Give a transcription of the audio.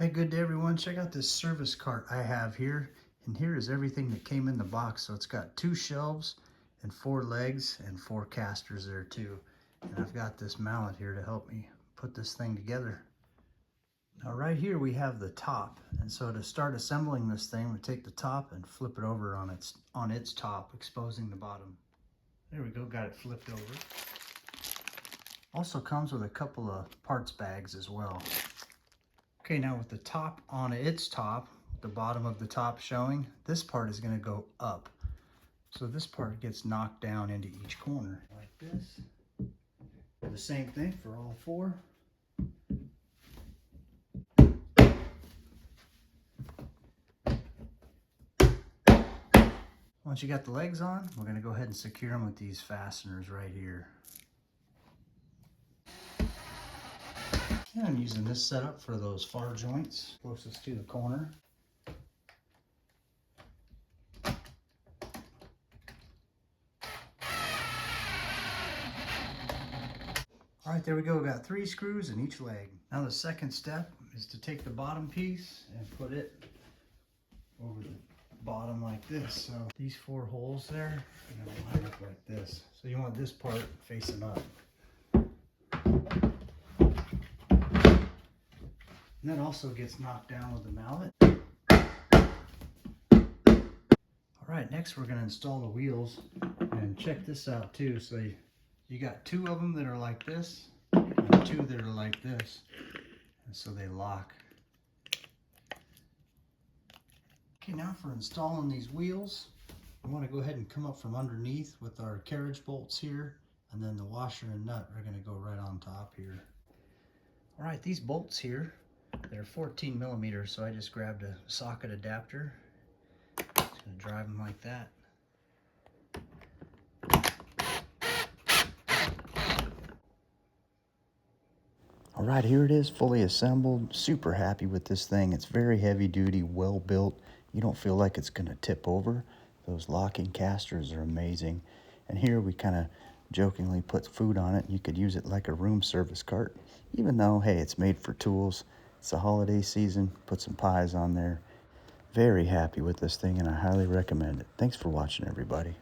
Hey, good day everyone. Check out this service cart I have here. And here is everything that came in the box. So it's got 2 shelves and 4 legs and 4 casters there too. And I've got this mallet here to help me put this thing together. Now right here we have the top. And so to start assembling this thing, we take the top and flip it over on its top, exposing the bottom. There we go, got it flipped over. Also comes with a couple of parts bags as well. Okay, now with the top on its top, the bottom of the top showing, this part is going to go up. So this part gets knocked down into each corner like this. The same thing for all 4. Once you got the legs on, we're going to go ahead and secure them with these fasteners right here. And I'm using this setup for those far joints closest to the corner. All right, there we go. We got 3 screws in each leg. Now the second step is to take the bottom piece and put it over the bottom like this. So these 4 holes there are going to line up like this. So you want this part facing up. And that also gets knocked down with the mallet. All right, next we're going to install the wheels. And check this out too. So you got 2 of them that are like this, and 2 that are like this. And so they lock. Okay, now for installing these wheels, we want to go ahead and come up from underneath with our carriage bolts here, and then the washer and nut are going to go right on top here. All right, these bolts here, they're 14 millimeters, so I just grabbed a socket adapter. Just going to drive them like that. All right, here it is, fully assembled. Super happy with this thing. It's very heavy duty, well built. You don't feel like it's going to tip over. Those locking casters are amazing. And here we kind of jokingly put food on it. You could use it like a room service cart, even though, hey, it's made for tools. It's the holiday season. Put some pies on there. Very happy with this thing, and I highly recommend it. Thanks for watching, everybody.